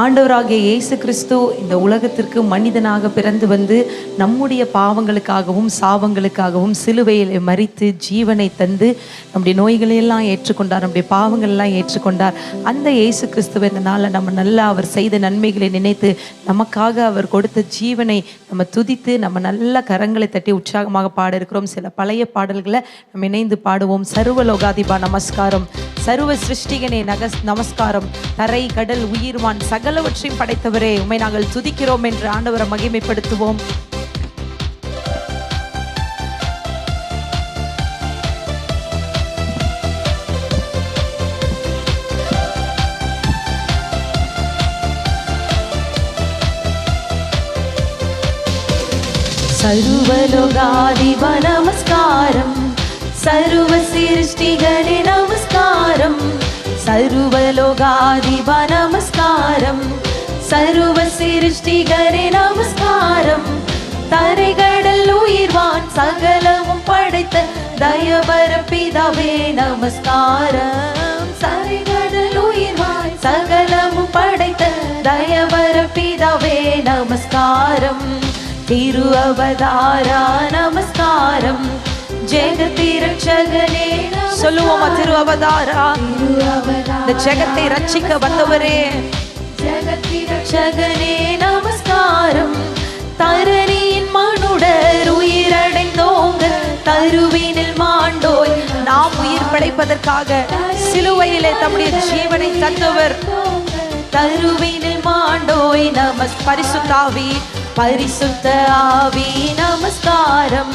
ஆண்டவராகிய இயேசு கிறிஸ்து இந்த உலகத்திற்கு மனிதனாக பிறந்து வந்து நம்முடைய பாவங்களுக்காகவும் சாபங்களுக்காகவும் சிலுவையில் மரித்து ஜீவனை தந்து நம்முடைய நோய்களையெல்லாம் ஏற்றுக்கொண்டார், நம்முடைய பாவங்களெல்லாம் ஏற்றுக்கொண்டார். அந்த இயேசு கிறிஸ்துவ இந்த நாளில் நம்ம நல்லா அவர் செய்த நன்மைகளை நினைத்து நமக்காக அவர் கொடுத்த ஜீவனை நம்ம துதித்து நம்ம நல்ல கரங்களை தட்டி உற்சாகமாக பாட இருக்கிறோம். சில பழைய பாடல்களை நம்ம இணைந்து பாடுவோம். சர்வலோகாதிபா நமஸ்காரம், சர்வ சிருஷ்டிகனே நமஸ்காரம், தரை கடல் உயிர்வான் சகலவற்றையும் படைத்தவரே உம்மை நாங்கள் துதிக்கிறோம் என்று ஆண்டவரை மகிமைப்படுத்துவோம். சர்வலோகாதிபா நமஸ்காரம், சர்வ சிருஷ்டிகனே நமஸ்காரம், சர்வலோகாதிபா நமஸ்காரம், சர்வ சிருஷ்டிகனே நமஸ்காரம், தரைகடல் உயிர்வான் சகலமும் படைத்த தயவர பிதாவே நமஸ்காரம், தரைகடல் உயிர்வான் சகலமும் படைத்த தயவர பிதாவே நமஸ்காரம், திரு அவதாரா நமஸ்காரம், ஜெகத்தை ரட்சகனே சொல்லுவோமா, திரு அவதாரா, இந்த ஜெகத்தை ரட்சிக்க வந்தவரே, ஜெகத்தை ரட்சகனே நமஸ்காரம், தரணியின் மனுடர் உயிரடைந்தோங்க தருவினில் மாண்டோய் நாம் உயிர் படைப்பதற்காக சிலுவையிலே தம்முடைய ஜீவனை தந்தவர், தருவினில் மாண்டோய் பரிசுத்தாவி, பரிசுத்த ஆவி நமஸ்காரம்,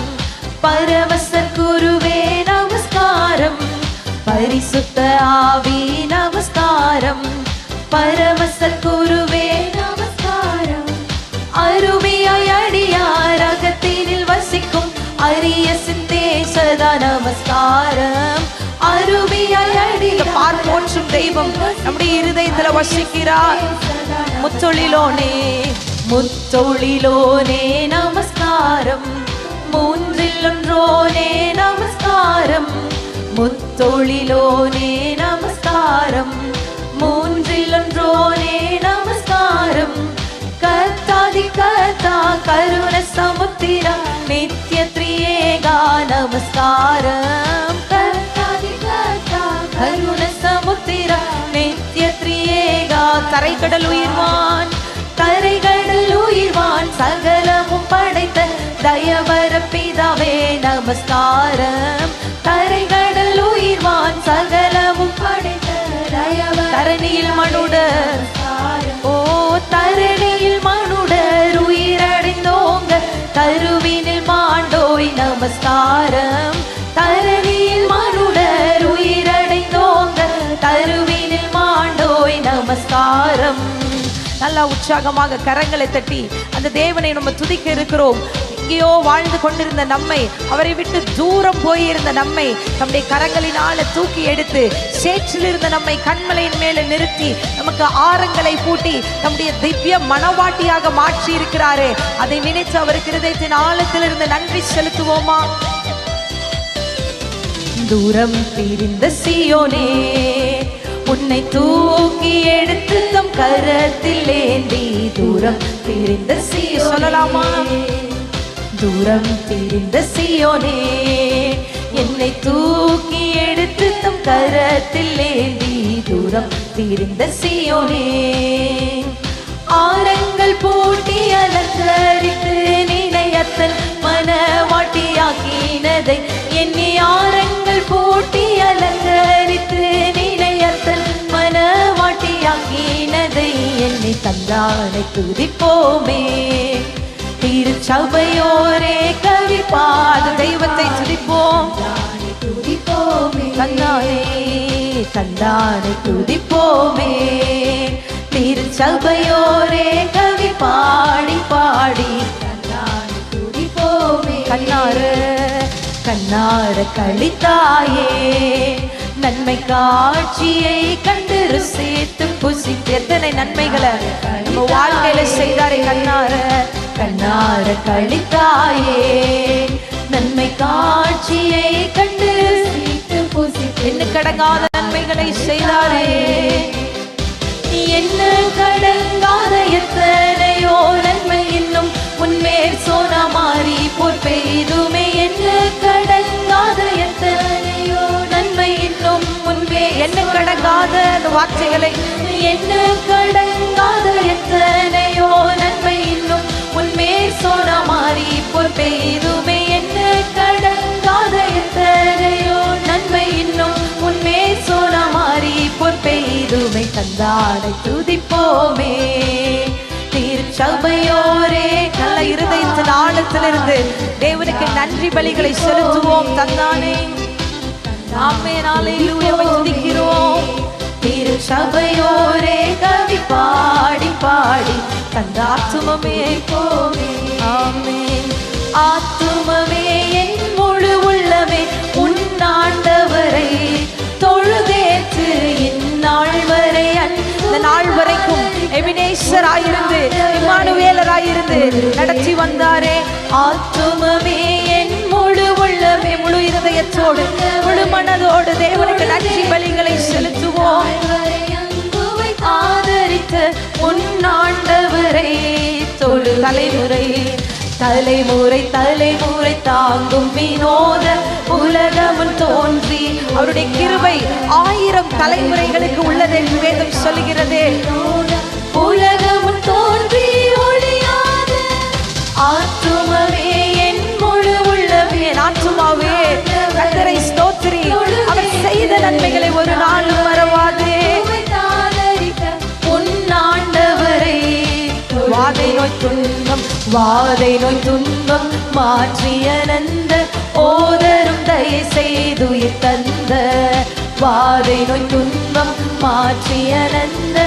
பரமசர் குருவே நமஸ்காரம், பரிசுத்த ஆவி நமஸ்காரம், பரமசர் குருவே நமஸ்காரம், அருமையாய் அடியார் அகத்தினில் வசிக்கும் அரிய சித்தே சதா நமஸ்காரம், அருமையாய் அடியார் பார்ப்போற்றும் தெய்வம் நம்முடைய இருதயத்தில் வசிக்கிறார், முத்தொழிலோனே முத்தொழிலோனே நமஸ்காரம், மூன்றில் ஒன்றோனே நமஸ்காரம், முத்தொழிலோனே நமஸ்காரம், மூன்றில் ஒன்றோனே நமஸ்காரம், கர்த்தாதி கர்த்தா கருண சமுத்திரா நித்ய திரியேகா நமஸ்காரம், கர்த்தாதி கர்த்தா கருண சமுத்திரா நித்ய திரியேகா, தரைக்கடல் உயிர்வான், தரைகடல் உயிர்வான் சகலமும் படைத்த தயவர பிதாவே நமஸ்காரம், தரைகடல் உயிர்வான் சகலமும் படைத்த தயவர, தரணியில் மனுடர், ஓ தரணியில் மனுடர் உயிரடைந்தோங்க தருவினில் மாண்டோய் நமஸ்காரம், தரணியில் மனுடர் உயிரடைந்தோங்க தருவினில் மாண்டோய் நமஸ்காரம். நல்லா உற்சாகமாக கரங்களை தட்டி அந்த தேவனை நம்ம துதிக்க இருக்கிறோம். எங்கேயோ வாழ்ந்து கொண்டிருந்த நம்மை, அவரை விட்டு தூரம் போயிருந்த நம்மை நம்முடைய கரங்களினால தூக்கி எடுத்து சேற்றில் இருந்த நம்மை கண்மலையின் மேல நிறுத்தி நமக்கு ஆரங்களை பூட்டி நம்முடைய திவ்ய மனவாட்டியாக மாற்றி இருக்கிறாரே, அதை நினைத்து அவருக்கு இருதயத்தின் ஆழத்தில் இருந்து நன்றி செலுத்துவோமா. தூரம் பிரிந்த சீயோனே உன்னை தூக்கி எடுத்து தம் கரத்தில் ஏந்தி, தூரம் பிரிந்த சீயோனே சொல்லலாமா, தூரம் பிரிந்த சீயோனே என்னை தூக்கி எடுத்து தம் கரத்தில் ஏந்தி, தூரம் பிரிந்த சீயோனே ஆரங்கள் பூட்டி அலங்கரித்து நினையத்தன் மனவாட்டியாக்கினதை எண்ணி, ஆரங்கள் பூட்டி அலங்கரித்து நினையத்தன் மனவாட்டியாக்கினதை எண்ணி, தந்தானை துதிப்போமே திருச்சபையோரே கவி பாத தெய்வத்தை துதிப்போம், தந்தானே தந்தானை துதிப்போமே திருச்சபையோரே கவி பாடி பாடி தந்தானை துதிப்போமே, கண்ணார கண்ணார கழித்தாயே நன்மை காட்சியை கண்டு ருசித்து புசித்து, எத்தனை நன்மைகளை நம்ம வாழ்க்கையில செய்தாரே, கண்ணார கண்ணார கழித்தாயே நன்மை காட்சியை கண்டு ருசித்து புசித்து, என்ன கடங்காத நன்மைகளை செய்தாரே, என்ன கடங்காத எத்தனையோ நன்மை இன்னும் உன்மேல் சோனா மாறி போர் பெய்துமே. என்ன கடங்காத எத்தனையோ நன்மை இன்னும் உன்மே என்ன கடங்காத வார்த்தைகளை என்ன கடங்காத எத்தனையோ நன்மை இன்னும் உன்மேல் சோனா மாறி போர் பெய்துமே. என்ன கடங்காத எத்தனையோ நன்மை இன்னும் உன்மேல் சோனா மாறி போர் பெய்துமே. தந்தானை துதிப்போமே திருச்சபையோரே. நல்ல இருதயத்தின் ஆழத்திலிருந்து தேவனுக்கு நன்றி பலிகளை செலுத்துவோம். தந்தானே ஆமென் அல்லேலூயா துதிக்கிறோம். திருச்சபையோரே கவி பாடி பாடி தந்த ஆத்துமமே போமே. ஆமென். ஆத்துமமே என் முழு உள்ளமே உன் ஆண்டவரை தொழுதேற்று இந்நாள் வரை இந்த நாள் வரைக்கும் எபினேசராயிருந்து இம்மானுவேலராயிருந்து நடத்தி வந்தாரே. ஆத்துமமே என் முழு உள்ளமே முழு இருதயத்தோடு முழு மனதோடு தேவனுக்கு நன்றி பலிகளை செலுத்துவோம். ஆதரித்த உன் ஆண்டவரை தொழு தலைமுறை தலைமுறை தலைமுறை தாங்கும் வினோத உலகமும் தோன்றி அவருடைய கிருபை 1000 தலைமுறைகளுக்கு உள்ளது என்று வேதம் சொல்லுகிறது. உலகமும் தோன்றி ஒளியாத ஆத்துமமே என் முழு உள்ளமே. ஆத்துமாவே கர்த்தரை ஸ்தோத்திரி. அவர் செய்த நன்மைகளை ஒரு நாளும் மறவாதே. உன் ஆண்டவரை வாதை நோய் துன்பம் மாற்றிய நந்த ஓதரும் தயை செய்து தந்த வாதை நோய் துன்பம் மாற்றிய நந்த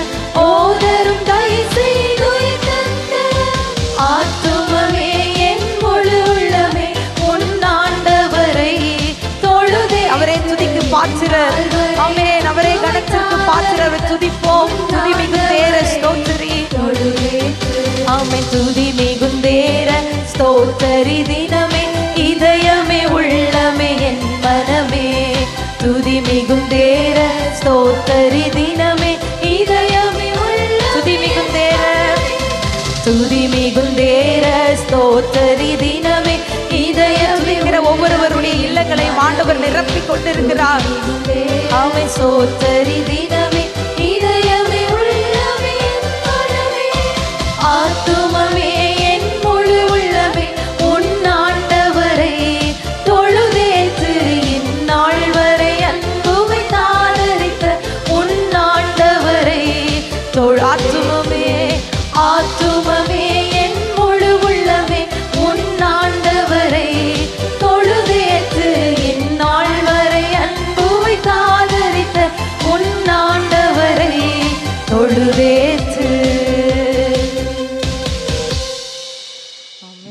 ஓதரும் தயை செய்து தந்த ஆத்துமமே என் முழு உள்ளமே உன் ஆண்டவரை தொழுதே. அவரே துதிக்கு பாத்திரர். ஆமென். அவரே கணத்திற்கு பாத்திரர். துதிப்போம். துதி மிகுந்தேர ஸ்தோத்திரி. ஆமென். துதி மிகுந்தேர ஸ்தோத்திரி தினமே இதயமே உள்ளமே என் மனமே. துதி மிகுந்தேர ஸ்தோத்திரி தினமே இதயமே உள்ள துதி மிகுந்தேர துதி மிகுந்தேர ஸ்தோத்திரி தினமே இதயத்துதிக்கிற ஒவ்வொருவருடைய இல்லங்களை ஆண்டவர் நிரப்பிக் கொண்டிருக்கிறார். ஆமென். ஸ்தோத்திரி